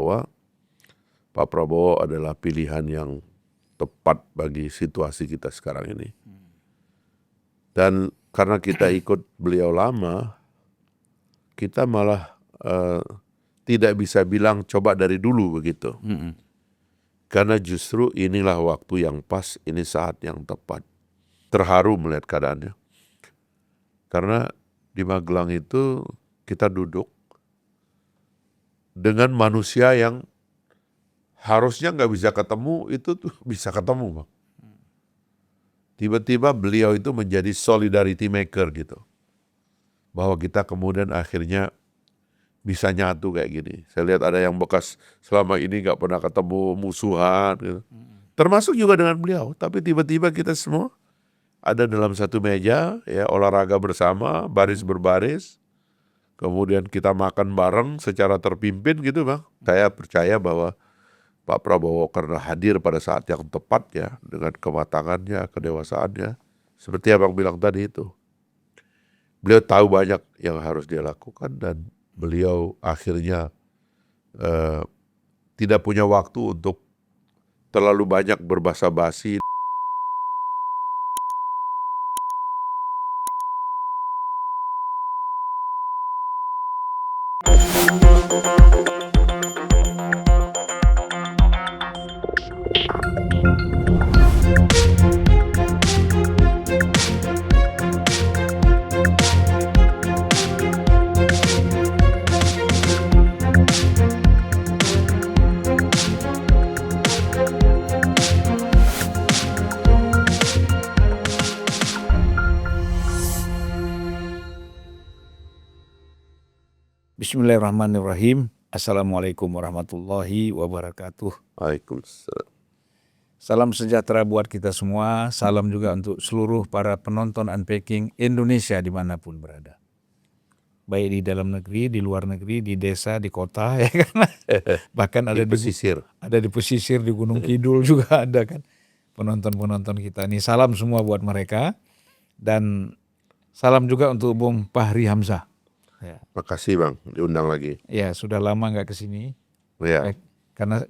bahwa Pak Prabowo adalah pilihan yang tepat bagi situasi kita sekarang ini. Dan karena kita ikut beliau lama, kita malah tidak bisa bilang coba dari dulu begitu. Karena justru inilah waktu yang pas, ini saat yang tepat. Terharu melihat keadaannya. Karena di Magelang itu kita duduk dengan manusia yang harusnya nggak bisa ketemu, itu tuh bisa ketemu, Bang. Tiba-tiba beliau itu menjadi solidarity maker gitu. Bahwa kita kemudian akhirnya bisa nyatu kayak gini. Saya lihat ada yang bekas selama ini nggak pernah ketemu, musuhan gitu. Termasuk juga dengan beliau. Tapi tiba-tiba kita semua ada dalam satu meja, ya olahraga bersama, baris berbaris. Kemudian kita makan bareng secara terpimpin gitu, Bang. Saya percaya bahwa Pak Prabowo karena hadir pada saat yang tepat ya, dengan kematangannya, kedewasaannya. Seperti Abang bilang tadi itu. Beliau tahu banyak yang harus dia lakukan dan beliau akhirnya tidak punya waktu untuk terlalu banyak berbasa-basi. Bismillahirrahmanirrahim. Assalamualaikum warahmatullahi wabarakatuh. Waalaikumsalam. Salam sejahtera buat kita semua. Salam juga untuk seluruh para penonton Unpacking Indonesia dimanapun berada. Baik di dalam negeri, di luar negeri, di desa, di kota, ya kan. Bahkan ada Di pesisir. Ada di pesisir, di Gunung Kidul juga ada kan. Penonton-penonton kita ini. Salam semua buat mereka. Dan salam juga untuk Bung Fahri Hamzah. Ya. Makasih Bang, diundang lagi. Ya, sudah lama nggak kesini. Ya. Karena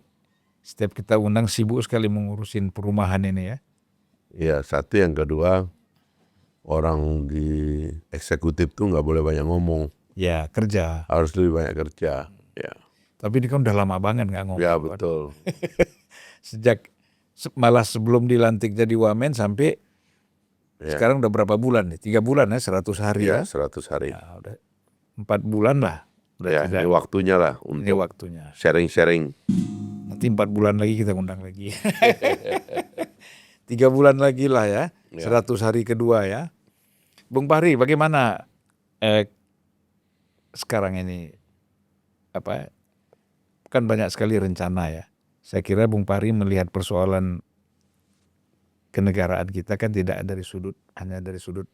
setiap kita undang sibuk sekali mengurusin perumahan ini ya. Ya, satu yang kedua, orang di eksekutif tuh nggak boleh banyak ngomong. Ya, kerja. Harus lebih banyak kerja. Ya. Tapi ini kan udah lama banget nggak ngomong. Ya, betul. Sejak malah sebelum dilantik jadi wamen sampai sekarang udah berapa bulan nih? 3 bulan ya, 100 hari ya. 100 hari. Ya, udah 4 bulan lah. Ya, ini waktunya lah untuk ini waktunya. Sharing-sharing. Nanti 4 bulan lagi kita undang lagi. 3 bulan lagi lah ya. 100 hari kedua ya. Bung Fahri, bagaimana sekarang ini kan banyak sekali rencana ya. Saya kira Bung Fahri melihat persoalan kenegaraan kita kan tidak hanya dari sudut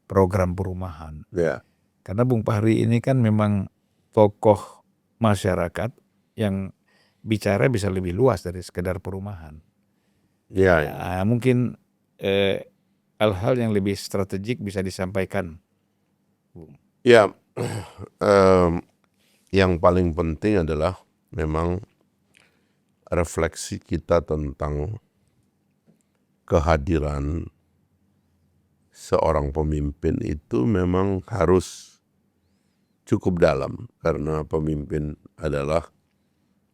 program perumahan. Ya. Karena Bung Fahri ini kan memang tokoh masyarakat yang bicara bisa lebih luas dari sekedar perumahan. Ya. Nah, mungkin hal-hal yang lebih strategik bisa disampaikan. Ya, yang paling penting adalah memang refleksi kita tentang kehadiran seorang pemimpin itu memang harus cukup dalam, karena pemimpin adalah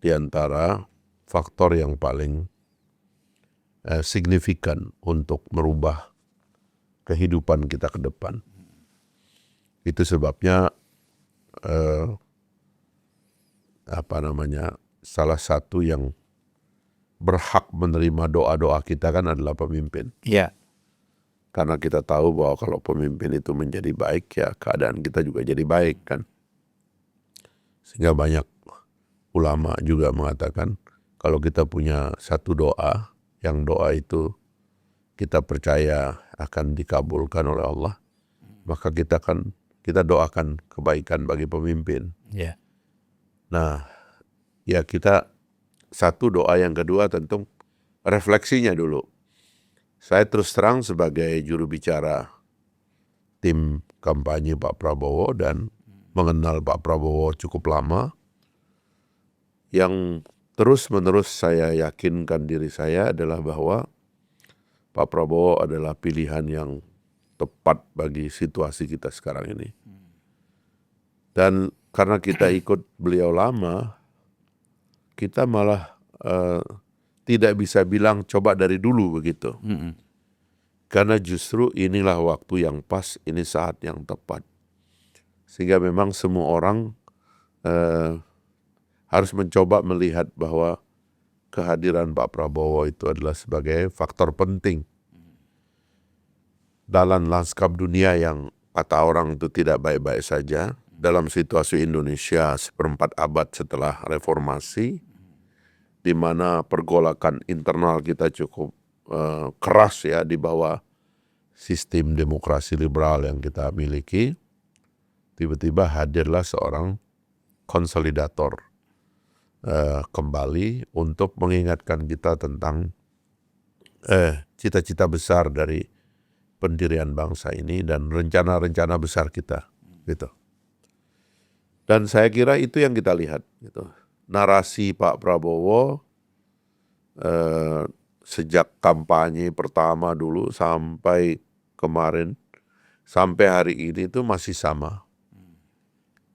di antara faktor yang paling signifikan untuk merubah kehidupan kita ke depan. Itu sebabnya salah satu yang berhak menerima doa-doa kita kan adalah pemimpin. Iya. Karena kita tahu bahwa kalau pemimpin itu menjadi baik, ya keadaan kita juga jadi baik kan. Sehingga banyak ulama juga mengatakan kalau kita punya satu doa, yang doa itu kita percaya akan dikabulkan oleh Allah, maka kita doakan kebaikan bagi pemimpin. Yeah. Nah, ya kita satu doa, yang kedua tentu refleksinya dulu. Saya terus terang sebagai juru bicara tim kampanye Pak Prabowo dan mengenal Pak Prabowo cukup lama, Yang terus-menerus saya yakinkan diri saya adalah bahwa Pak Prabowo adalah pilihan yang tepat bagi situasi kita sekarang ini. Dan karena kita ikut beliau lama, kita malah tidak bisa bilang coba dari dulu begitu. Karena justru inilah waktu yang pas, ini saat yang tepat. Sehingga memang semua orang harus mencoba melihat bahwa kehadiran Pak Prabowo itu adalah sebagai faktor penting dalam lanskap dunia yang kata orang itu tidak baik-baik saja. Dalam situasi Indonesia seperempat abad setelah reformasi, di mana pergolakan internal kita cukup keras ya di bawah sistem demokrasi liberal yang kita miliki, tiba-tiba hadirlah seorang konsolidator kembali untuk mengingatkan kita tentang cita-cita besar dari pendirian bangsa ini dan rencana-rencana besar kita, gitu. Dan saya kira itu yang kita lihat, gitu. Narasi Pak Prabowo sejak kampanye pertama dulu sampai kemarin, sampai hari ini itu masih sama.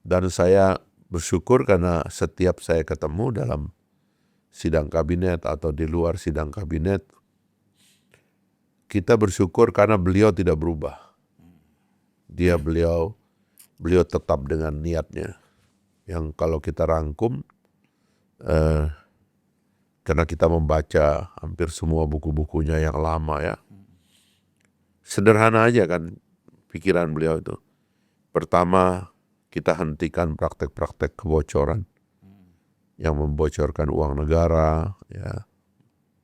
Dan saya bersyukur karena setiap saya ketemu dalam sidang kabinet atau di luar sidang kabinet, kita bersyukur karena beliau tidak berubah. Beliau tetap dengan niatnya. Yang kalau kita rangkum, karena kita membaca hampir semua buku-bukunya yang lama ya. Sederhana aja kan pikiran beliau itu. Pertama, kita hentikan praktek-praktek kebocoran yang membocorkan uang negara, ya,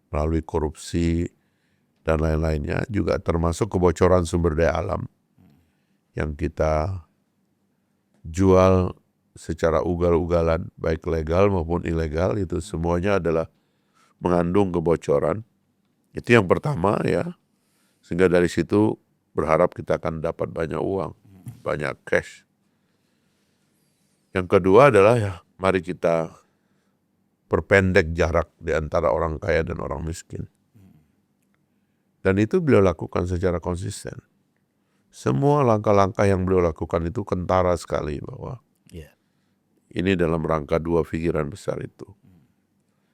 melalui korupsi dan lain-lainnya, juga termasuk kebocoran sumber daya alam yang kita jual secara ugal-ugalan, baik legal maupun ilegal, itu semuanya adalah mengandung kebocoran. Itu yang pertama ya, sehingga dari situ berharap kita akan dapat banyak uang, banyak cash. Yang kedua adalah ya, mari kita perpendek jarak di antara orang kaya dan orang miskin. Dan itu beliau lakukan secara konsisten. Semua langkah-langkah yang beliau lakukan itu kentara sekali bahwa ini dalam rangka dua pikiran besar itu.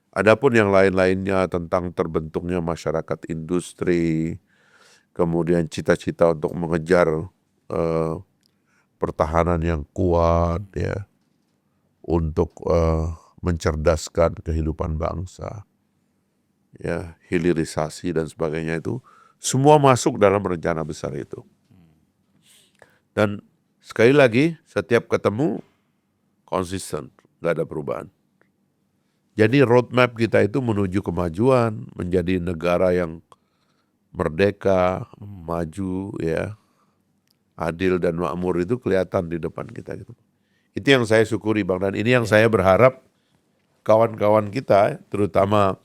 Adapun yang lain-lainnya tentang terbentuknya masyarakat industri, kemudian cita-cita untuk mengejar pertahanan yang kuat, ya, untuk mencerdaskan kehidupan bangsa, ya, hilirisasi dan sebagainya, itu semua masuk dalam rencana besar itu. Dan sekali lagi setiap ketemu konsisten, nggak ada perubahan. Jadi roadmap kita itu menuju kemajuan, menjadi negara yang merdeka, maju, ya, adil dan makmur, itu kelihatan di depan kita gitu. Itu yang saya syukuri Bang, dan ini yang saya berharap kawan-kawan kita, terutama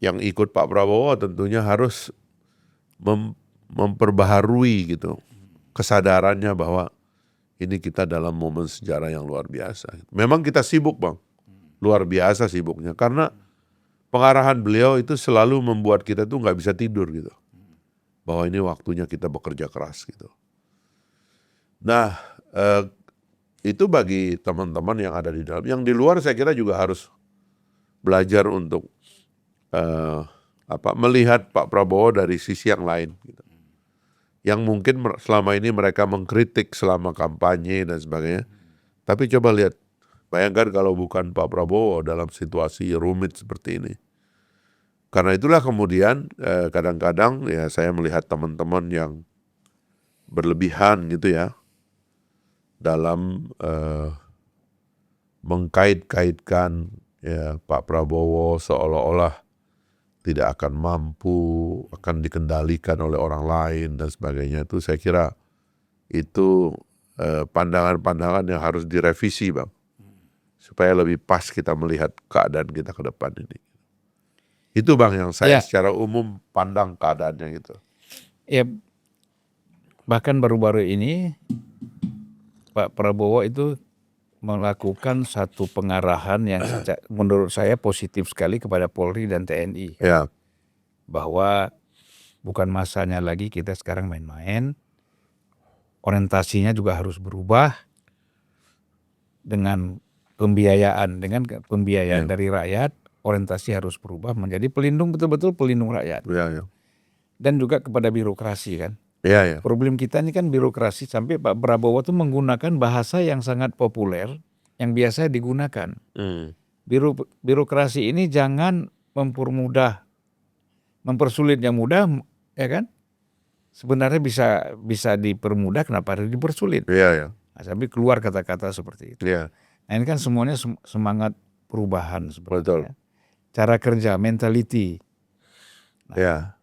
yang ikut Pak Prabowo, tentunya harus memperbaharui gitu kesadarannya bahwa ini kita dalam momen sejarah yang luar biasa. Memang kita sibuk Bang, luar biasa sibuknya, karena pengarahan beliau itu selalu membuat kita tuh nggak bisa tidur gitu, bahwa ini waktunya kita bekerja keras gitu. Nah, itu bagi teman-teman yang ada di dalam. Yang di luar saya kira juga harus belajar untuk melihat Pak Prabowo dari sisi yang lain gitu. Yang mungkin selama ini mereka mengkritik selama kampanye dan sebagainya. Tapi coba lihat, bayangkan kalau bukan Pak Prabowo dalam situasi rumit seperti ini. Karena itulah kemudian kadang-kadang ya saya melihat teman-teman yang berlebihan gitu ya, dalam mengkait-kaitkan ya, Pak Prabowo seolah-olah tidak akan mampu, akan dikendalikan oleh orang lain dan sebagainya. Itu saya kira itu pandangan-pandangan yang harus direvisi Bang, supaya lebih pas kita melihat keadaan kita ke depan ini. Itu Bang yang saya secara umum pandang keadaannya gitu. Ya, bahkan baru-baru ini Pak Prabowo itu melakukan satu pengarahan yang menurut saya positif sekali kepada Polri dan TNI. Ya, Bahwa bukan masanya lagi kita sekarang main-main, orientasinya juga harus berubah dengan pembiayaan dari rakyat, orientasi harus berubah menjadi betul-betul pelindung rakyat. ya. Dan juga kepada birokrasi kan. Ya. Problem kita ini kan birokrasi, sampai Pak Prabowo tuh menggunakan bahasa yang sangat populer yang biasa digunakan. Birokrasi ini jangan mempersulit yang mudah, ya kan? Sebenarnya bisa dipermudah, kenapa harus dipersulit? Iya. Nah, sampai keluar kata-kata seperti itu. Iya. Nah, ini kan semuanya semangat perubahan sebenarnya. Betul. Cara kerja, mentality. Ya.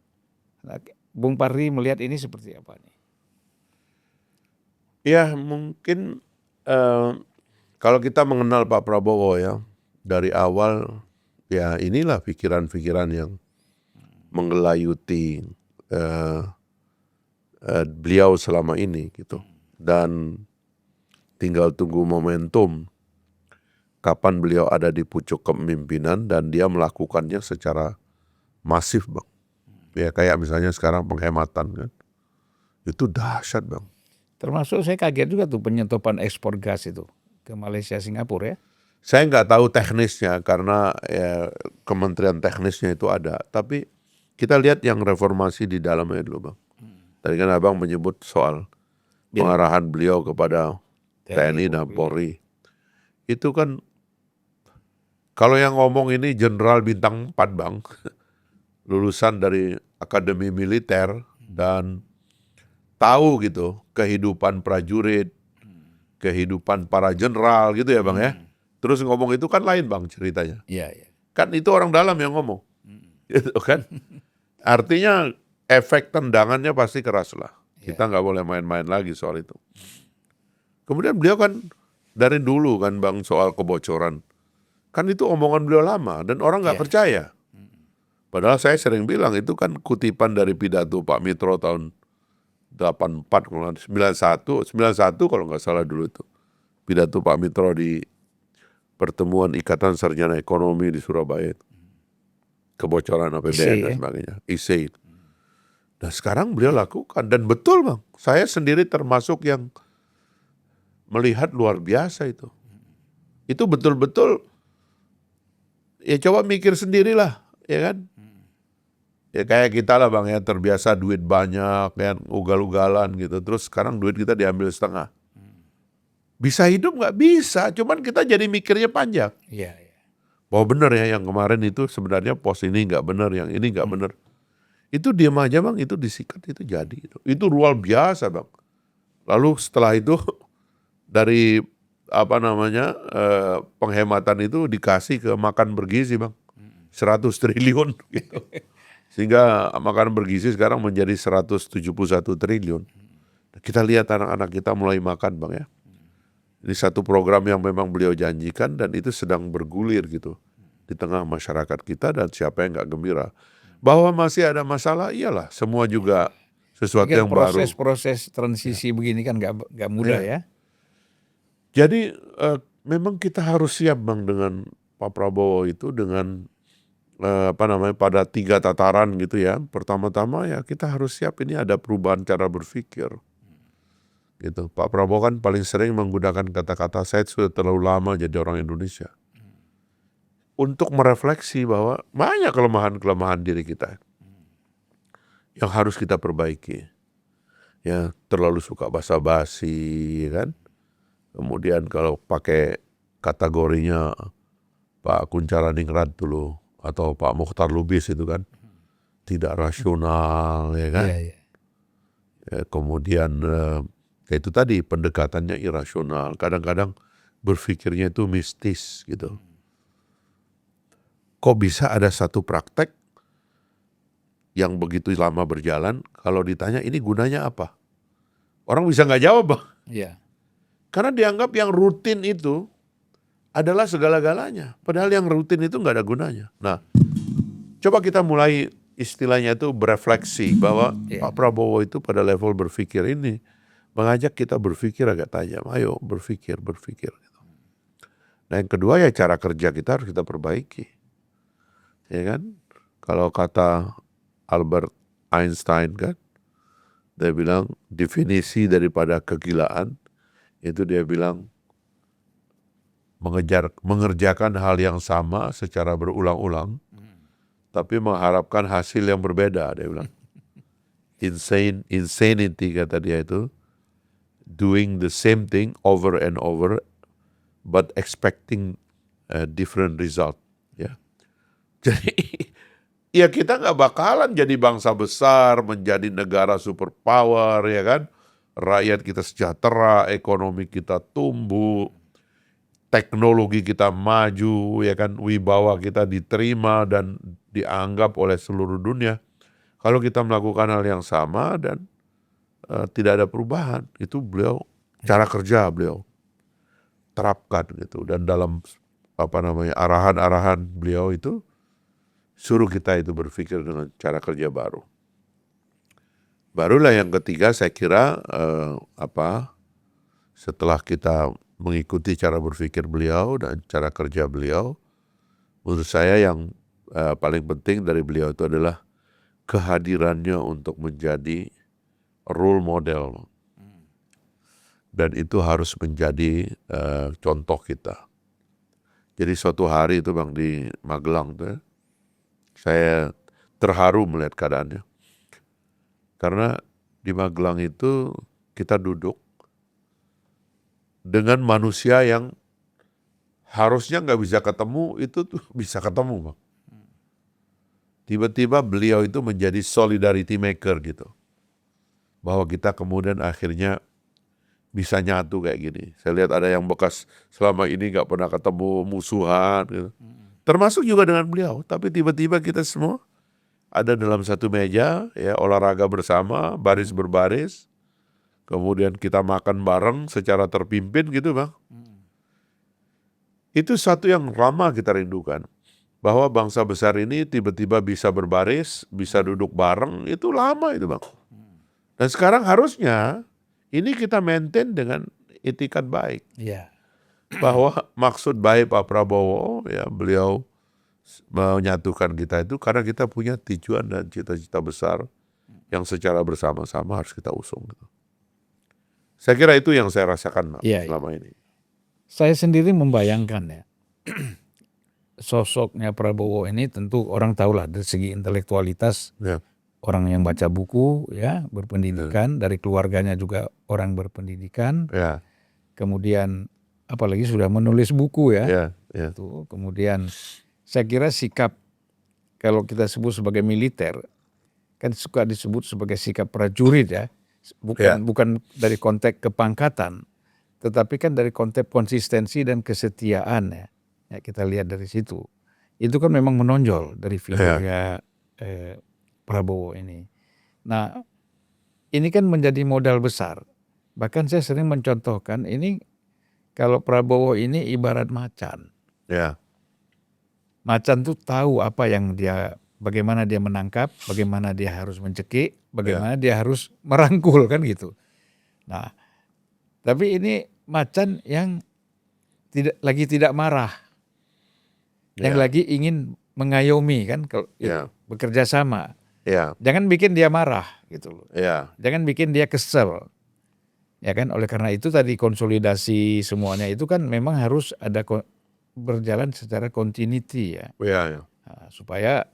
Nah, Bung Parry melihat ini seperti apa nih? Ya, mungkin kalau kita mengenal Pak Prabowo ya, dari awal ya inilah pikiran-pikiran yang menggelayuti beliau selama ini gitu. Dan tinggal tunggu momentum kapan beliau ada di pucuk kepemimpinan dan dia melakukannya secara masif, Bang. Ya kayak misalnya sekarang penghematan kan. Itu dahsyat, Bang. Termasuk saya kaget juga tuh penyetopan ekspor gas itu ke Malaysia, Singapura ya. Saya nggak tahu teknisnya karena ya, kementerian teknisnya itu ada. Tapi kita lihat yang reformasi di dalamnya dulu, Bang. Tadi kan Abang menyebut soal pengarahan beliau kepada TNI dan Polri. Itu kan kalau yang ngomong ini Jenderal Bintang 4, Bang. Lulusan dari Akademi Militer dan tahu gitu kehidupan prajurit, kehidupan para jenderal gitu ya, Bang ya. Terus ngomong itu kan lain, Bang, ceritanya. Iya. Kan itu orang dalam yang ngomong. Gitu kan. Artinya efek tendangannya pasti keras lah. Kita nggak boleh main-main lagi soal itu. Kemudian beliau kan dari dulu kan, Bang, soal kebocoran. Kan itu omongan beliau lama dan orang nggak percaya. Padahal saya sering bilang itu kan kutipan dari pidato Pak Mitro tahun 91 kalau nggak salah dulu itu. Pidato Pak Mitro di pertemuan Ikatan Sarjana Ekonomi di Surabaya. Kebocoran APBN dan sebagainya. IC. Dan sekarang beliau lakukan. Dan betul, Bang. Saya sendiri termasuk yang melihat luar biasa itu. Itu betul-betul ya coba mikir sendirilah, ya kan? Ya kayak kita lah, Bang, ya terbiasa duit banyak, kan ugal-ugalan gitu. Terus sekarang duit kita diambil setengah. Bisa hidup nggak? Bisa, cuman kita jadi mikirnya panjang. Iya. Bahwa benar ya yang kemarin itu sebenarnya pos ini nggak benar, yang ini nggak benar. Itu diam aja, Bang, itu disikat, itu jadi. Itu luar biasa, Bang. Lalu setelah itu dari penghematan itu dikasih ke makan bergizi, Bang. 100 triliun gitu. Sehingga makanan bergizi sekarang menjadi 171 triliun. Kita lihat anak-anak kita mulai makan, Bang ya. Ini satu program yang memang beliau janjikan dan itu sedang bergulir gitu di tengah masyarakat kita dan siapa yang nggak gembira. Bahwa masih ada masalah, iyalah. Semua juga sesuatu yang baru. Proses transisi begini kan nggak mudah ya. Jadi memang kita harus siap, Bang, dengan Pak Prabowo itu dengan pada 3 tataran gitu ya. Pertama-tama ya kita harus siap ini ada perubahan cara berpikir. Gitu. Pak Prabowo kan paling sering menggunakan kata-kata saya sudah terlalu lama jadi orang Indonesia. Untuk merefleksi bahwa banyak kelemahan-kelemahan diri kita yang harus kita perbaiki. Ya, terlalu suka basa-basi kan. Kemudian kalau pakai kategorinya Pak Kuncharaningrat dulu atau Pak Mukhtar Lubis itu kan tidak rasional ya kan. Iya. Ya, kemudian kayak itu tadi pendekatannya irasional, kadang-kadang berpikirnya itu mistis gitu. Kok bisa ada satu praktek yang begitu lama berjalan, kalau ditanya ini gunanya apa? Orang bisa nggak jawab, Bang. Iya. Karena dianggap yang rutin itu adalah segala-galanya. Padahal yang rutin itu nggak ada gunanya. Nah, coba kita mulai istilahnya itu berefleksi bahwa Pak Prabowo itu pada level berpikir ini mengajak kita berpikir agak tajam. Ayo berpikir. Gitu. Nah yang kedua ya cara kerja kita harus kita perbaiki. Ya kan? Kalau kata Albert Einstein kan, dia bilang definisi daripada kegilaan itu dia bilang mengerjakan hal yang sama secara berulang-ulang, tapi mengharapkan hasil yang berbeda. Dia bilang insanity kata dia itu doing the same thing over and over, but expecting a different result. Ya, jadi ya kita nggak bakalan jadi bangsa besar, menjadi negara superpower, ya kan? Rakyat kita sejahtera, ekonomi kita tumbuh, teknologi kita maju, ya kan, wibawa kita diterima dan dianggap oleh seluruh dunia. Kalau kita melakukan hal yang sama dan tidak ada perubahan, itu beliau cara kerja beliau terapkan gitu, dan dalam arahan-arahan beliau itu suruh kita itu berpikir dengan cara kerja baru. Barulah yang ketiga saya kira setelah kita mengikuti cara berpikir beliau dan cara kerja beliau, menurut saya yang paling penting dari beliau itu adalah kehadirannya untuk menjadi role model. Dan itu harus menjadi contoh kita. Jadi suatu hari itu Bang di Magelang tuh, saya terharu melihat keadaannya. Karena di Magelang itu kita duduk dengan manusia yang harusnya nggak bisa ketemu, itu tuh bisa ketemu Bang. Tiba-tiba beliau itu menjadi solidarity maker gitu. Bahwa kita kemudian akhirnya bisa nyatu kayak gini. Saya lihat ada yang bekas selama ini nggak pernah ketemu, musuhan gitu. Termasuk juga dengan beliau. Tapi tiba-tiba kita semua ada dalam satu meja, ya, olahraga bersama, baris berbaris. Kemudian kita makan bareng secara terpimpin gitu Bang. Itu satu yang lama kita rindukan. Bahwa bangsa besar ini tiba-tiba bisa berbaris, bisa duduk bareng, itu lama itu Bang. Dan sekarang harusnya ini kita maintain dengan itikat baik. Iya. Bahwa maksud baik Pak Prabowo, ya beliau menyatukan kita itu karena kita punya tujuan dan cita-cita besar yang secara bersama-sama harus kita usung. Saya kira itu yang saya rasakan selama ini. Saya sendiri membayangkan ya, sosoknya Prabowo ini tentu orang tahulah dari segi intelektualitas, orang yang baca buku, ya, berpendidikan, dari keluarganya juga orang berpendidikan, kemudian apalagi sudah menulis buku ya, tuh, kemudian saya kira sikap kalau kita sebut sebagai militer kan suka disebut sebagai sikap prajurit ya, bukan dari konteks kepangkatan, tetapi kan dari konteks konsistensi dan kesetiaan ya. Ya, kita lihat dari situ. Itu kan memang menonjol dari figurnya Prabowo ini. Nah, ini kan menjadi modal besar. Bahkan saya sering mencontohkan ini kalau Prabowo ini ibarat macan. Macan tuh tahu apa yang bagaimana dia menangkap, bagaimana dia harus mencekik, bagaimana dia harus merangkul kan gitu. Nah, tapi ini macan yang tidak marah. Yang lagi ingin mengayomi kan, kalau bekerja sama. Jangan bikin dia marah gitu loh. Jangan bikin dia kesel. Ya kan, oleh karena itu tadi konsolidasi semuanya itu kan memang harus ada berjalan secara continuity ya. Nah, supaya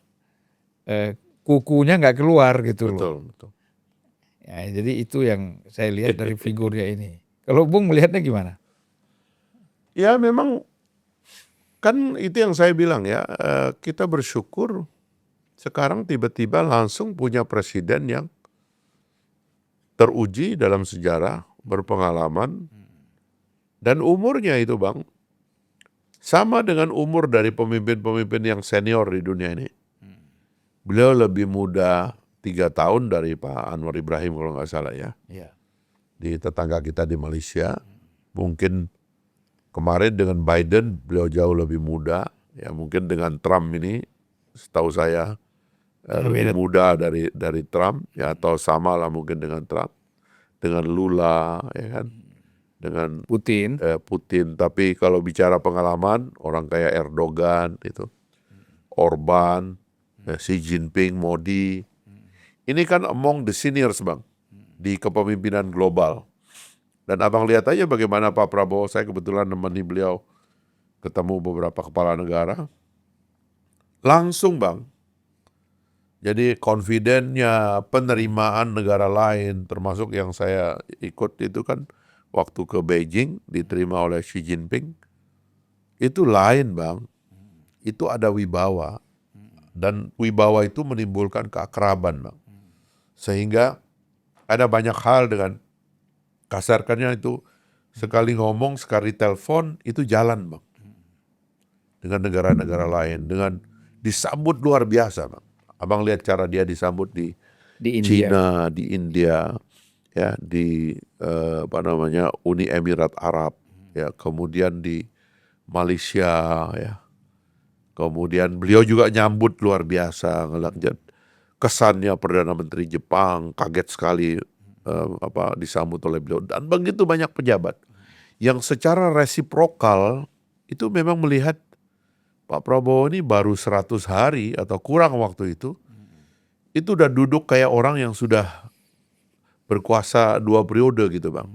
kukunya nggak keluar gitu loh. Betul. Ya, jadi itu yang saya lihat dari figurnya ini. Kalau Bung melihatnya gimana? Ya memang kan itu yang saya bilang ya, kita bersyukur sekarang tiba-tiba langsung punya presiden yang teruji dalam sejarah, berpengalaman, dan umurnya itu Bang, sama dengan umur dari pemimpin-pemimpin yang senior di dunia ini. Beliau lebih muda 3 tahun dari Pak Anwar Ibrahim kalau nggak salah ya. Di tetangga kita di Malaysia. Mungkin kemarin dengan Biden beliau jauh lebih muda. Ya mungkin dengan Trump ini setahu saya lebih muda dari Trump ya, atau sama lah mungkin dengan Trump. Dengan Lula ya kan. dengan Putin. Putin. Tapi kalau bicara pengalaman, orang kayak Erdogan, itu, Orban, Xi Jinping, Modi, ini kan among the seniors Bang, di kepemimpinan global. Dan abang lihat aja bagaimana Pak Prabowo, saya kebetulan nemani beliau ketemu beberapa kepala negara. Langsung Bang, jadi confident-nya, penerimaan negara lain, termasuk yang saya ikut itu kan waktu ke Beijing, diterima oleh Xi Jinping, itu lain Bang, itu ada wibawa. Dan wibawa itu menimbulkan keakraban Bang. Sehingga ada banyak hal dengan kasarkannya itu, sekali ngomong, sekali telepon, itu jalan Bang. Dengan negara-negara lain, dengan disambut luar biasa Bang. Abang lihat cara dia disambut di Di India. Cina, di India, ya, di Uni Emirat Arab, ya, kemudian di Malaysia, ya. Kemudian beliau juga nyambut luar biasa, ngelihat kesannya Perdana Menteri Jepang kaget sekali disambut oleh beliau, dan begitu banyak pejabat yang secara resiprokal itu memang melihat Pak Prabowo ini baru 100 hari atau kurang waktu itu udah duduk kayak orang yang sudah berkuasa 2 periode gitu Bang.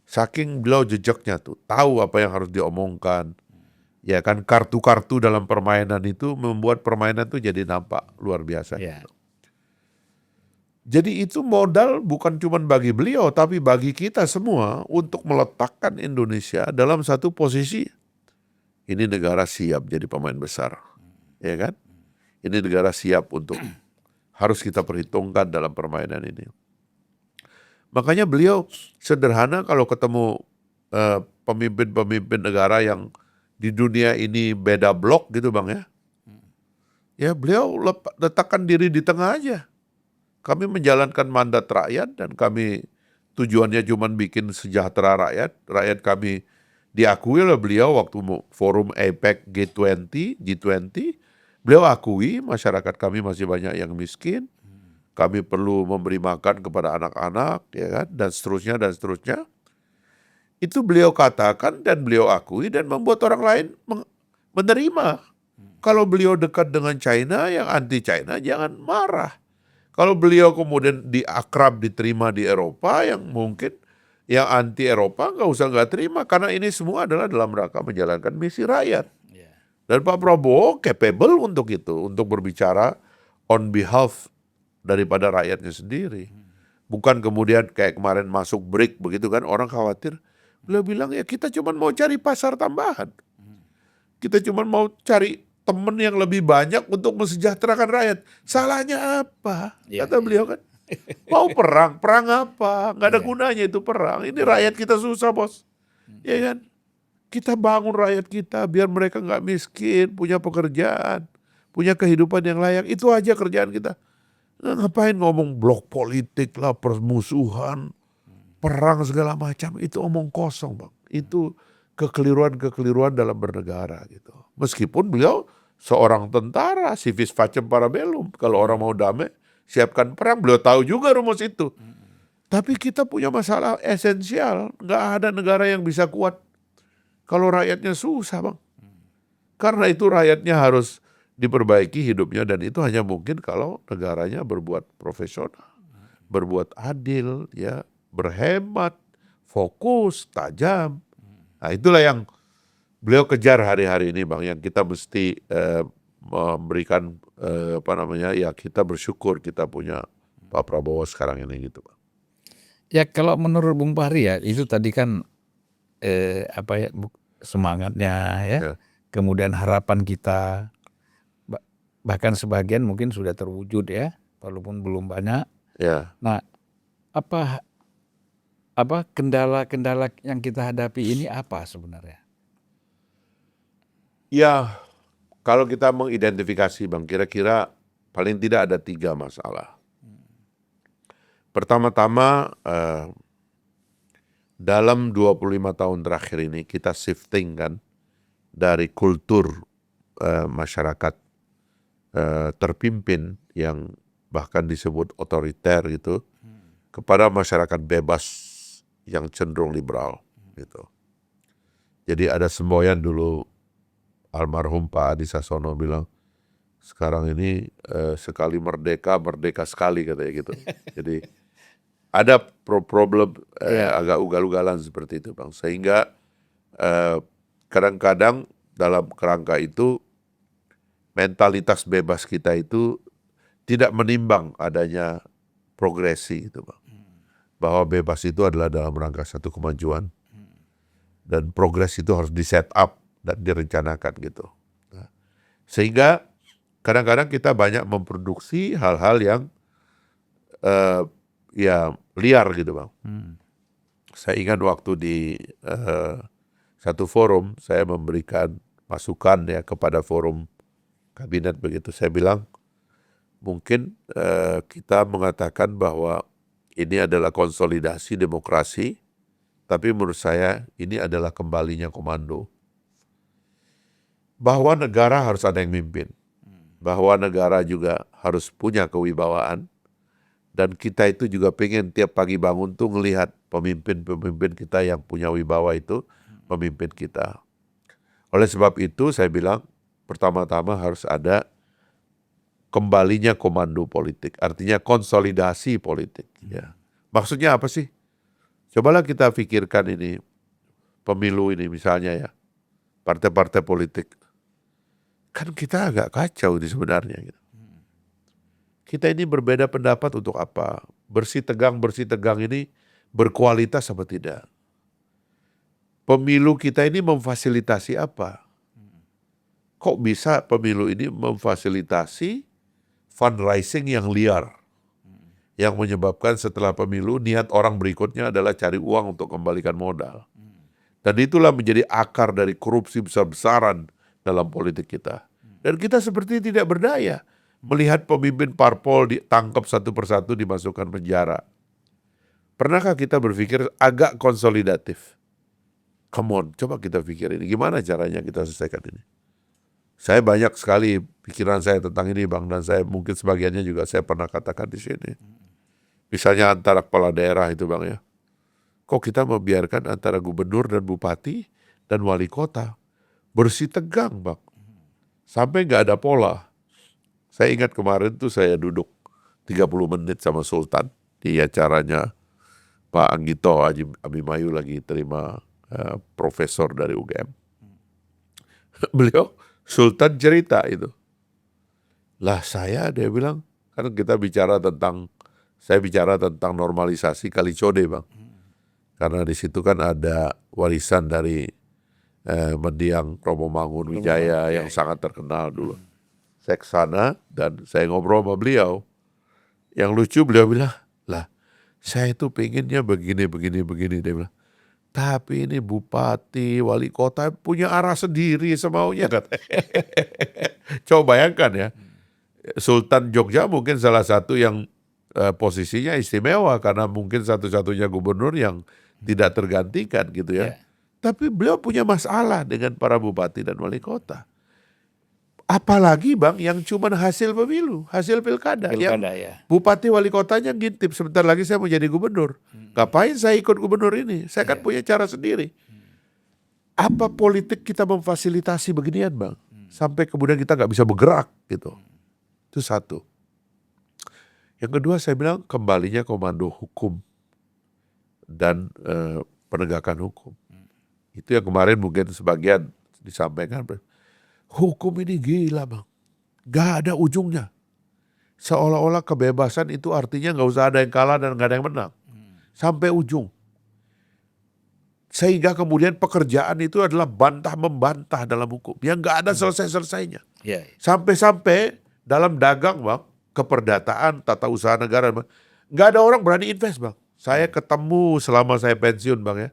Saking beliau jejaknya tuh, tahu apa yang harus diomongkan. Ya kan, kartu-kartu dalam permainan itu membuat permainan tuh jadi nampak luar biasa. Ya. Jadi itu modal bukan cuma bagi beliau, tapi bagi kita semua untuk meletakkan Indonesia dalam satu posisi. Ini negara siap jadi pemain besar, ya kan? Ini negara siap untuk harus kita perhitungkan dalam permainan ini. Makanya beliau sederhana kalau ketemu pemimpin-pemimpin negara yang di dunia ini beda blok gitu Bang ya. Ya beliau letakkan diri di tengah aja. Kami menjalankan mandat rakyat dan kami tujuannya cuma bikin sejahtera rakyat. Rakyat kami diakui oleh beliau waktu forum APEC G20. Beliau akui masyarakat kami masih banyak yang miskin. Kami perlu memberi makan kepada anak-anak, ya kan, dan seterusnya dan seterusnya. Itu beliau katakan dan beliau akui dan membuat orang lain menerima. Kalau beliau dekat dengan China, yang anti China jangan marah. Kalau beliau kemudian diakrab, diterima di Eropa, yang mungkin yang anti Eropa nggak terima, karena ini semua adalah dalam rangka menjalankan misi rakyat. Dan Pak Prabowo capable untuk itu, untuk berbicara on behalf daripada rakyatnya sendiri. Bukan kemudian kayak kemarin masuk BRIC begitu kan, orang khawatir. Beliau bilang ya kita cuma mau cari pasar tambahan. Kita cuma mau cari teman yang lebih banyak untuk mensejahterakan rakyat. Salahnya apa? Kata beliau kan. Mau perang apa? Nggak ada gunanya itu perang. Ini rakyat kita susah bos. Ya kan? Kita bangun rakyat kita biar mereka nggak miskin, punya pekerjaan, punya kehidupan yang layak. Itu aja kerjaan kita. Ngapain ngomong blok politik lah, permusuhan, perang segala macam. Itu omong kosong Bang. Itu kekeliruan-kekeliruan dalam bernegara gitu. Meskipun beliau seorang tentara, civis pacem parabellum. Kalau orang mau damai, siapkan perang. Beliau tahu juga rumus itu. Tapi kita punya masalah esensial. Nggak ada negara yang bisa kuat kalau rakyatnya susah Bang. Karena itu rakyatnya harus diperbaiki hidupnya, dan itu hanya mungkin kalau negaranya berbuat profesional, berbuat adil, ya, berhemat, fokus, tajam. Nah itulah yang beliau kejar hari-hari ini Bang, yang kita mesti memberikan ya kita bersyukur kita punya Pak Prabowo sekarang ini gitu Bang. Ya kalau menurut Bung Fahri ya itu tadi kan semangatnya ya, kemudian harapan kita, bahkan sebagian mungkin sudah terwujud ya, walaupun belum banyak. Ya. Nah apa kendala-kendala yang kita hadapi ini apa sebenarnya? Ya, kalau kita mengidentifikasi Bang, kira-kira paling tidak ada 3 masalah. Pertama-tama, dalam 25 tahun terakhir ini kita shifting kan dari kultur masyarakat terpimpin yang bahkan disebut otoriter gitu, kepada masyarakat bebas yang cenderung liberal gitu. Jadi ada semboyan dulu almarhum Pak Adi Sasono bilang, sekarang ini sekali merdeka, merdeka sekali katanya gitu. Jadi ada problem agak ugal-ugalan seperti itu Bang. Sehingga kadang-kadang dalam kerangka itu mentalitas bebas kita itu tidak menimbang adanya progresi itu Bang. Bahwa bebas itu adalah dalam rangka satu kemajuan dan progres itu harus di set up dan direncanakan gitu. Nah, sehingga kadang-kadang kita banyak memproduksi hal-hal yang ya liar gitu Bang. Saya ingat waktu di satu forum saya memberikan masukan ya kepada forum kabinet begitu. Saya bilang mungkin kita mengatakan bahwa ini adalah konsolidasi demokrasi, tapi menurut saya ini adalah kembalinya komando. Bahwa negara harus ada yang mimpin, bahwa negara juga harus punya kewibawaan, dan kita itu juga pengen tiap pagi bangun tuh ngelihat pemimpin-pemimpin kita yang punya wibawa itu memimpin kita. Oleh sebab itu saya bilang pertama-tama harus ada kembalinya komando politik, artinya konsolidasi politik. Ya. Maksudnya apa sih? Cobalah kita pikirkan ini, pemilu ini misalnya ya, partai-partai politik. Kan kita agak kacau di sebenarnya. Gitu. Kita ini berbeda pendapat untuk apa? Bersih tegang ini berkualitas apa tidak? Pemilu kita ini memfasilitasi apa? Kok bisa pemilu ini memfasilitasi fundraising yang liar? Yang menyebabkan setelah pemilu niat orang berikutnya adalah cari uang untuk kembalikan modal. Dan itulah menjadi akar dari korupsi besar-besaran dalam politik kita. Dan kita seperti tidak berdaya melihat pemimpin parpol ditangkap satu persatu dimasukkan penjara. Pernahkah kita berpikir agak konsolidatif? Come on, coba kita pikir ini. Gimana caranya kita selesaikan ini? Saya banyak sekali pikiran saya tentang ini Bang, dan saya mungkin sebagiannya juga saya pernah katakan di sini. Misalnya antara kepala daerah itu Bang ya. Kok kita membiarkan antara gubernur dan bupati dan wali kota bersih tegang Bang. Sampai nggak ada pola. Saya ingat kemarin tuh saya duduk 30 menit sama Sultan di acaranya Pak Anggito Abimayu lagi terima profesor dari UGM. Beliau Sultan cerita itu. Lah dia bilang, kan saya bicara tentang normalisasi Kalicode Bang. Karena di situ kan ada warisan dari mendiang Romo Mangunwijaya yang sangat terkenal dulu. Saya ke sana dan saya ngobrol sama beliau. Yang lucu beliau bilang, lah saya itu pengennya begini. Dia bilang, tapi ini bupati, wali kota punya arah sendiri semaunya kata. Coba bayangkan ya, Sultan Jogja mungkin salah satu yang posisinya istimewa karena mungkin satu-satunya gubernur yang tidak tergantikan gitu ya. Tapi beliau punya masalah dengan para bupati dan wali kota. Apalagi Bang yang cuma hasil pemilu, hasil pilkada. Yang bupati wali kotanya ngintip, sebentar lagi saya mau jadi gubernur. Ngapain saya ikut gubernur ini? Saya kan punya cara sendiri. Apa politik kita memfasilitasi beginian Bang? Sampai kemudian kita nggak bisa bergerak gitu. Itu satu. Yang kedua saya bilang kembalinya komando hukum dan penegakan hukum. Itu yang kemarin mungkin sebagian disampaikan. Hukum ini gila Bang. Gak ada ujungnya. Seolah-olah kebebasan itu artinya gak usah ada yang kalah dan gak ada yang menang. Sampai ujung. Sehingga kemudian pekerjaan itu adalah bantah-membantah dalam hukum. Yang gak ada selesai-selesainya. Sampai-sampai dalam dagang Bang, keperdataan, tata usaha negara Bang, gak ada orang berani invest Bang. Saya ketemu selama saya pensiun Bang ya.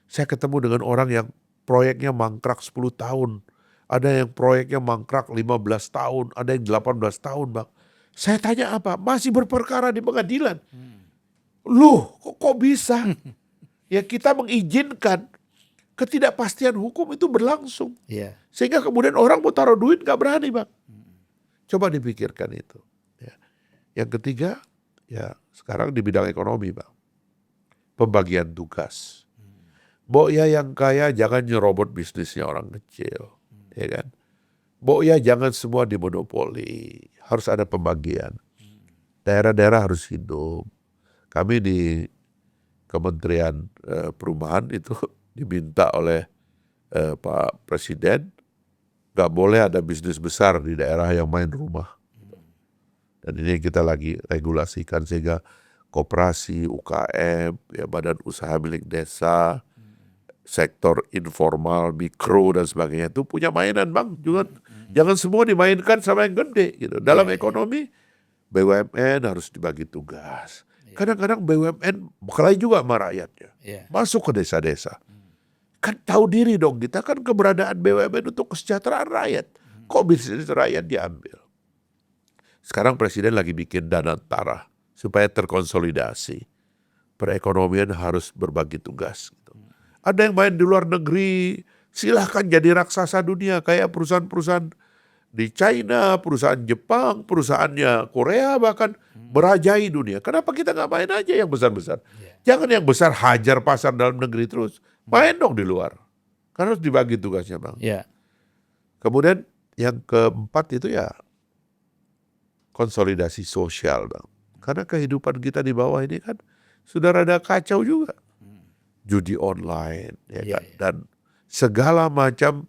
Saya ketemu dengan orang yang proyeknya mangkrak 10 tahun. Ada yang proyeknya mangkrak 15 tahun, ada yang 18 tahun Bang. Saya tanya apa? Masih berperkara di pengadilan. Loh, kok bisa? Ya kita mengizinkan ketidakpastian hukum itu berlangsung. Sehingga kemudian orang mau taruh duit gak berani Bang. Coba dipikirkan itu. Ya. Yang ketiga, ya sekarang di bidang ekonomi Bang. pembagian tugas. Mbok ya yang kaya jangan nyerobot bisnisnya orang kecil, ya kan? Mbok ya jangan semua dimonopoli, harus ada pembagian. Daerah-daerah harus hidup. Kami di Kementerian Perumahan itu diminta oleh Pak Presiden, nggak boleh ada bisnis besar di daerah yang main rumah. Dan ini kita lagi regulasikan sehingga koperasi, UKM, ya badan usaha milik desa, sektor informal, mikro dan sebagainya itu punya mainan bang. Jangan semua dimainkan sama yang gede gitu. Dalam ekonomi BUMN harus dibagi tugas. Kadang-kadang BUMN berkelahi juga sama rakyatnya. Masuk ke desa-desa. Kan tahu diri dong, kita kan keberadaan BUMN untuk kesejahteraan rakyat. Kok bisnis rakyat diambil? Sekarang Presiden lagi bikin dana antara supaya terkonsolidasi. Perekonomian harus berbagi tugas. Gitu. Ada yang main di luar negeri, silahkan jadi raksasa dunia kayak perusahaan-perusahaan di China, perusahaan Jepang, perusahaannya Korea bahkan merajai dunia. Kenapa kita nggak main aja yang besar-besar? Jangan yang besar hajar pasar dalam negeri terus. Main dong di luar. Karena harus dibagi tugasnya bang. Kemudian yang keempat itu ya konsolidasi sosial bang. Karena kehidupan kita di bawah ini kan sudah rada kacau juga. Judi online ya kan? Dan segala macam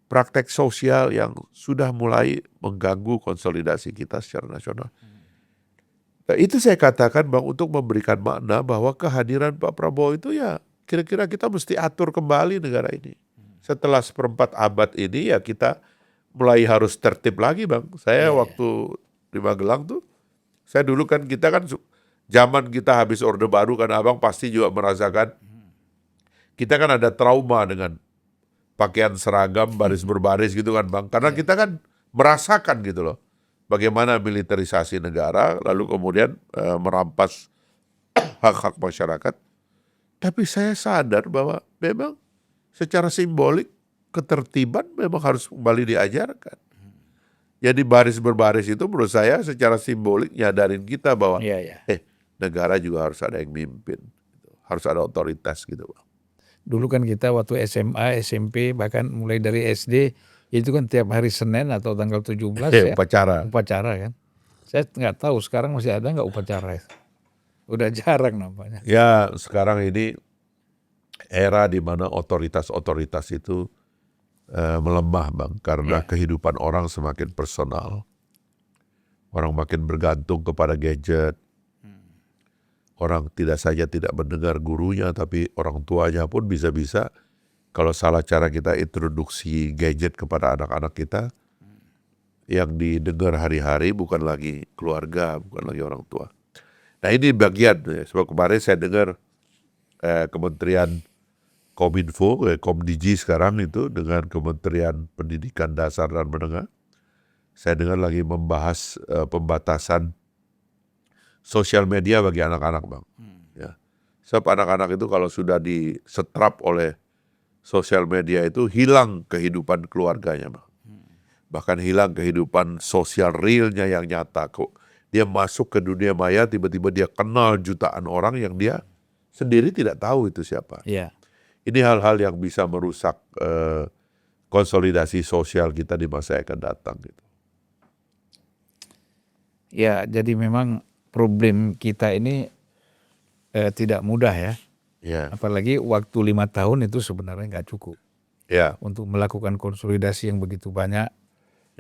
praktek sosial yang sudah mulai mengganggu konsolidasi kita secara nasional. Nah, itu saya katakan bang untuk memberikan makna bahwa kehadiran Pak Prabowo itu ya kira-kira kita mesti atur kembali negara ini. Setelah 1/4 abad ini ya kita mulai harus tertib lagi bang. Saya waktu di Magelang tuh, saya dulu kan kita kan zaman kita habis Orde Baru kan abang pasti juga merasakan kita kan ada trauma dengan pakaian seragam baris berbaris gitu kan bang. Karena kita kan merasakan gitu loh bagaimana militerisasi negara lalu kemudian merampas hak-hak masyarakat. Tapi saya sadar bahwa memang secara simbolik ketertiban memang harus kembali diajarkan. Jadi baris berbaris itu menurut saya secara simbolik nyadarin kita bahwa negara juga harus ada yang mimpin. Harus ada otoritas gitu bang. Dulu kan kita waktu SMA, SMP, bahkan mulai dari SD, itu kan tiap hari Senin atau tanggal 17 ya. Upacara. Upacara kan. Saya nggak tahu sekarang masih ada nggak upacara itu. Udah jarang nampaknya. Ya sekarang ini era di mana otoritas-otoritas itu melemah bang. Karena kehidupan orang semakin personal. Orang makin bergantung kepada gadget. Orang tidak saja tidak mendengar gurunya, tapi orang tuanya pun bisa-bisa kalau salah cara kita introduksi gadget kepada anak-anak kita, yang didengar hari-hari bukan lagi keluarga, bukan lagi orang tua. Nah ini bagian, sebab kemarin saya dengar Kementerian Kominfo, Komdigi sekarang itu dengan Kementerian Pendidikan Dasar dan Menengah, saya dengar lagi membahas pembatasan sosial media bagi anak-anak bang. Ya. Sebab anak-anak itu kalau sudah disetrap oleh sosial media itu hilang kehidupan keluarganya bang. Bahkan hilang kehidupan sosial realnya yang nyata. Dia masuk ke dunia maya tiba-tiba dia kenal jutaan orang yang dia sendiri tidak tahu itu siapa. Ini hal-hal yang bisa merusak konsolidasi sosial kita di masa yang akan datang gitu. Ya jadi memang problem kita ini tidak mudah ya. Apalagi waktu 5 tahun itu sebenarnya nggak cukup. Untuk melakukan konsolidasi yang begitu banyak.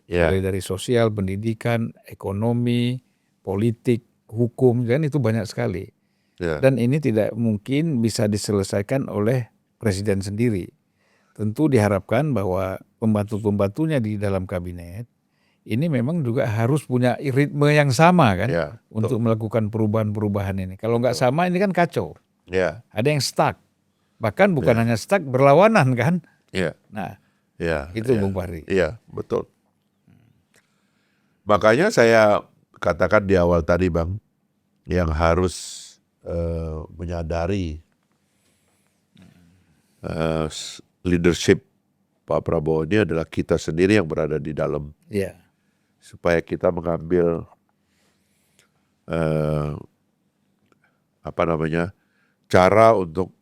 Dari sosial, pendidikan, ekonomi, politik, hukum, kan itu banyak sekali. Dan ini tidak mungkin bisa diselesaikan oleh presiden sendiri. Tentu diharapkan bahwa pembantu-pembantunya di dalam kabinet ini memang juga harus punya ritme yang sama kan untuk melakukan perubahan-perubahan ini. Kalau nggak sama ini kan kacau. Ada yang stuck. Bahkan bukan hanya stuck, berlawanan kan. Nah, itu Bung Fahri. Iya, betul. Makanya saya katakan di awal tadi bang, yang harus menyadari leadership Pak Prabowo ini adalah kita sendiri yang berada di dalam. Supaya kita mengambil cara untuk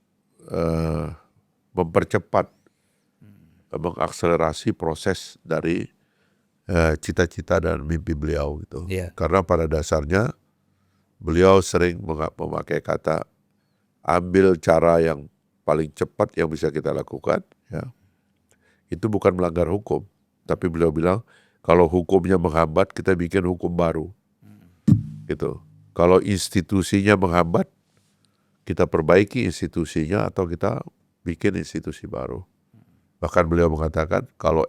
mempercepat, mengakselerasi proses dari cita-cita dan mimpi beliau gitu. Iya. Karena pada dasarnya beliau sering memakai kata ambil cara yang paling cepat yang bisa kita lakukan, ya. Itu bukan melanggar hukum, tapi beliau bilang kalau hukumnya menghambat kita bikin hukum baru, gitu. Kalau institusinya menghambat kita perbaiki institusinya atau kita bikin institusi baru. Bahkan beliau mengatakan kalau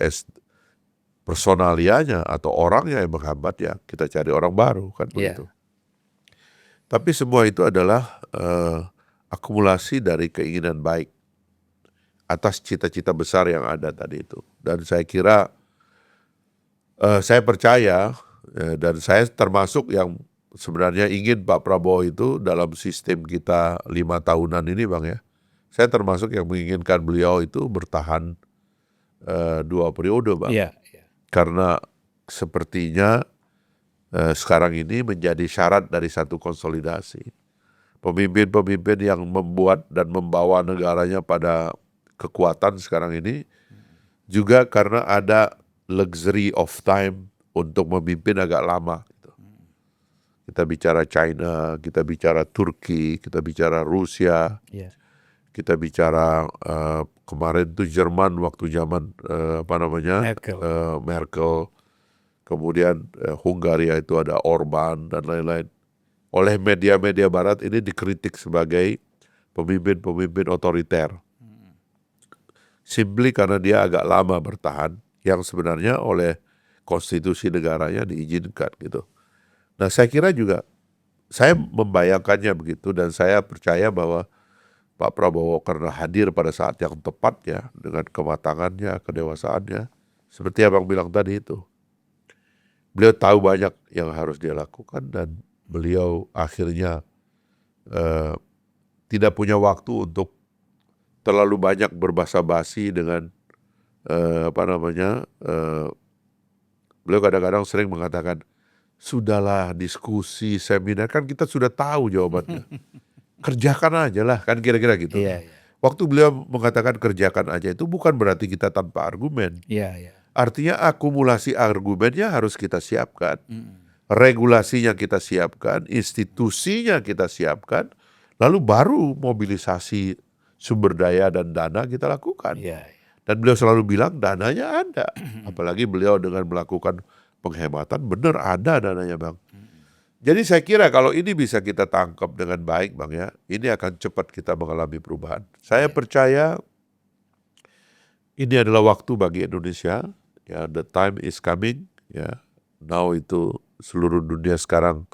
personalianya atau orangnya yang menghambat ya kita cari orang baru kan begitu. Tapi semua itu adalah akumulasi dari keinginan baik atas cita-cita besar yang ada tadi itu. Dan saya kira saya percaya dan saya termasuk yang sebenarnya ingin Pak Prabowo itu dalam sistem kita 5 tahunan ini Bang ya. Saya termasuk yang menginginkan beliau itu bertahan 2 periode Bang. Iya. Karena sepertinya sekarang ini menjadi syarat dari satu konsolidasi. Pemimpin-pemimpin yang membuat dan membawa negaranya pada kekuatan sekarang ini juga karena ada luxury of time untuk memimpin agak lama. Gitu. Kita bicara China, kita bicara Turki, kita bicara Rusia, kita bicara kemarin tuh Jerman waktu zaman Merkel. Kemudian Hungaria itu ada Orban dan lain-lain. Oleh media-media barat ini dikritik sebagai pemimpin-pemimpin otoriter. Simply karena dia agak lama bertahan, yang sebenarnya oleh konstitusi negaranya diizinkan gitu. Nah saya kira juga, saya membayangkannya begitu dan saya percaya bahwa Pak Prabowo karena hadir pada saat yang tepat ya, dengan kematangannya, kedewasaannya, seperti Abang bilang tadi itu. Beliau tahu banyak yang harus dia lakukan dan beliau akhirnya tidak punya waktu untuk terlalu banyak berbasa-basi dengan beliau kadang-kadang sering mengatakan sudahlah diskusi seminar kan kita sudah tahu jawabannya, kerjakan aja lah kan kira-kira gitu. Waktu beliau mengatakan kerjakan aja itu bukan berarti kita tanpa argumen. Artinya akumulasi argumennya harus kita siapkan. Regulasinya kita siapkan, institusinya kita siapkan, lalu baru mobilisasi sumber daya dan dana kita lakukan. Dan beliau selalu bilang dananya ada. Apalagi beliau dengan melakukan penghematan, benar ada dananya Bang. Jadi saya kira kalau ini bisa kita tangkap dengan baik Bang ya, ini akan cepat kita mengalami perubahan. Saya percaya ini adalah waktu bagi Indonesia. Ya, the time is coming. Ya, now itu seluruh dunia sekarang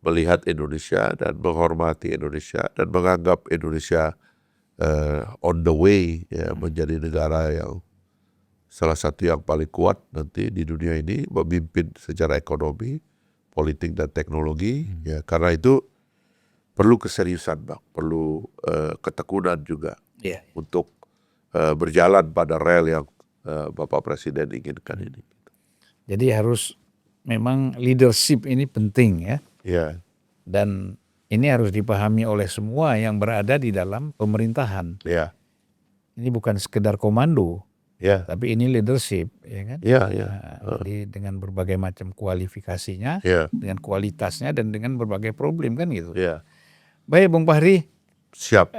melihat Indonesia dan menghormati Indonesia dan menganggap Indonesia on the way ya, menjadi negara yang salah satu yang paling kuat nanti di dunia ini memimpin secara ekonomi, politik dan teknologi. Ya, karena itu perlu keseriusan Bang, perlu ketekunan juga untuk berjalan pada rel yang Bapak Presiden inginkan ini. Jadi harus memang leadership ini penting ya. Dan ini harus dipahami oleh semua yang berada di dalam pemerintahan. Ini bukan sekedar komando, tapi ini leadership, ya kan? Jadi dengan berbagai macam kualifikasinya, dengan kualitasnya dan dengan berbagai problem kan gitu. Baik Bung Fahri. Siap.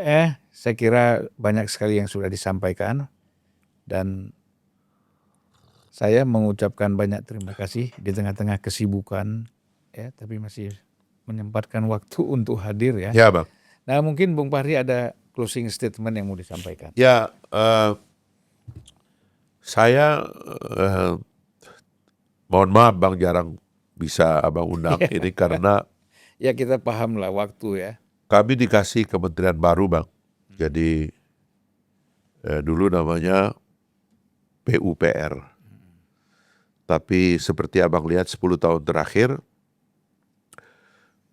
Saya kira banyak sekali yang sudah disampaikan dan saya mengucapkan banyak terima kasih di tengah-tengah kesibukan ya, tapi masih menyempatkan waktu untuk hadir ya. Ya Bang. Nah mungkin Bung Fahri ada closing statement yang mau disampaikan. Ya, saya mohon maaf Bang jarang bisa Abang undang ini karena ya kita paham lah waktu ya. Kami dikasih kementerian baru Bang. Jadi dulu namanya PUPR. Tapi seperti Abang lihat 10 tahun terakhir,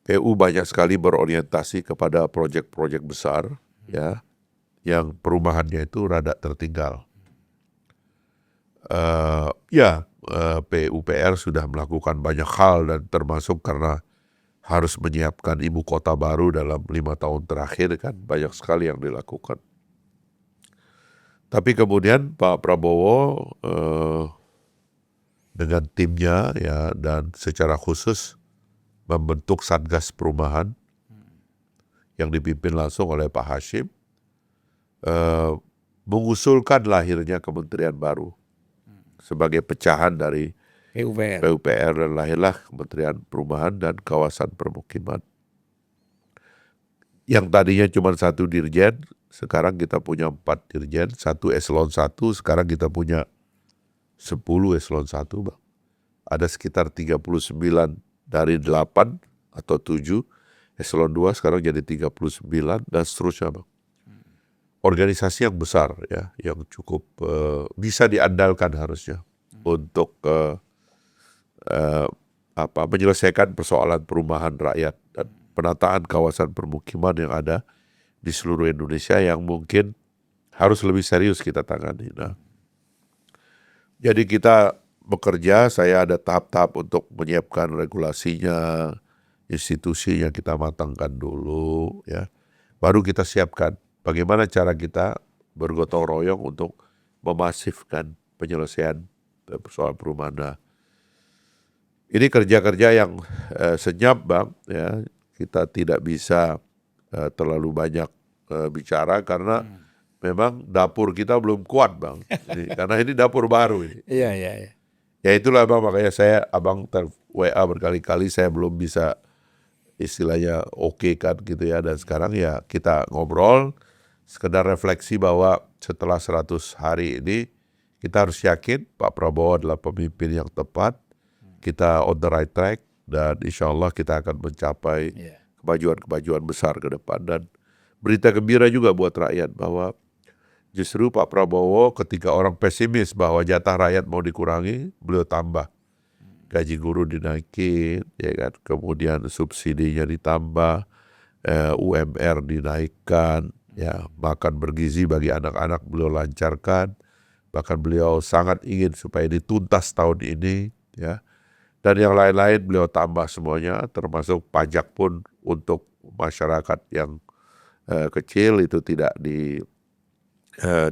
PU banyak sekali berorientasi kepada proyek-proyek besar, ya, yang perumahannya itu rada tertinggal. PUPR sudah melakukan banyak hal dan termasuk karena harus menyiapkan ibu kota baru dalam 5 tahun terakhir kan banyak sekali yang dilakukan. Tapi kemudian Pak Prabowo dengan timnya ya dan secara khusus membentuk Satgas Perumahan yang dipimpin langsung oleh Pak Hashim, mengusulkan lahirnya kementerian baru sebagai pecahan dari PUPR. PUPR dan lahirlah Kementerian Perumahan dan Kawasan Permukiman. Yang tadinya cuma 1 dirjen, sekarang kita punya 4 dirjen, 1 eselon 1, sekarang kita punya 10 eselon 1, Bang. Ada sekitar 39 dari 8 atau 7, eselon 2 sekarang jadi 39 dan seterusnya, Bang. Organisasi yang besar ya, yang cukup bisa diandalkan harusnya untuk menyelesaikan persoalan perumahan rakyat dan penataan kawasan permukiman yang ada di seluruh Indonesia yang mungkin harus lebih serius kita tangani. Nah, jadi kita bekerja, saya ada tahap-tahap untuk menyiapkan regulasinya, institusinya kita matangkan dulu ya. Baru kita siapkan bagaimana cara kita bergotong royong untuk memasifkan penyelesaian persoalan perumahan. Nah, ini kerja-kerja yang senyap, Bang, ya. Kita tidak bisa terlalu banyak bicara karena memang dapur kita belum kuat, Bang. Karena ini dapur baru ini. Iya. Ya itulah, Bang, makanya Abang WA berkali-kali saya belum bisa istilahnya oke kan gitu ya. Dan sekarang ya kita ngobrol, sekedar refleksi bahwa setelah 100 hari ini kita harus yakin Pak Prabowo adalah pemimpin yang tepat, kita on the right track, dan insya Allah kita akan mencapai kemajuan-kemajuan besar ke depan. Dan berita gembira juga buat rakyat bahwa justru Pak Prabowo ketika orang pesimis bahwa jatah rakyat mau dikurangi, beliau tambah. Gaji guru dinaikin, ya kan? Kemudian subsidinya ditambah, UMR dinaikkan, ya, makan bergizi bagi anak-anak beliau lancarkan. Bahkan beliau sangat ingin supaya dituntas tahun ini, ya. Dan yang lain-lain beliau tambah semuanya, termasuk pajak pun untuk masyarakat yang kecil itu tidak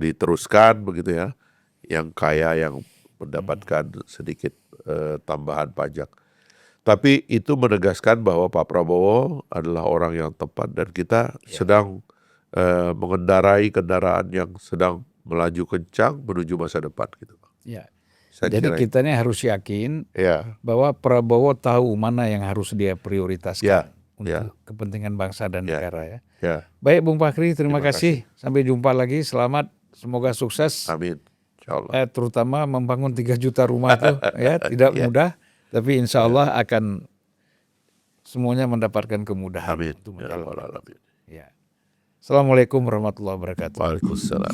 diteruskan begitu ya. Yang kaya yang mendapatkan sedikit tambahan pajak. Tapi itu menegaskan bahwa Pak Prabowo adalah orang yang tepat dan kita sedang mengendarai kendaraan yang sedang melaju kencang menuju masa depan gitu. Ya. Saya Jadi kira kita ini harus yakin ya. bahwa Prabowo tahu mana yang harus dia prioritaskan untuk ya. kepentingan bangsa dan negara ya. Ya. Baik Bung Fakhri, terima Terima kasih. Sampai jumpa lagi. Selamat, semoga sukses. Amin. Insyaallah. Terutama membangun 3 juta rumah itu ya tidak mudah, tapi insya Allah akan semuanya mendapatkan kemudahan. Amin. Untuk Ya Rabbal Alamin. ya. Assalamualaikum warahmatullahi wabarakatuh. Waalaikumsalam.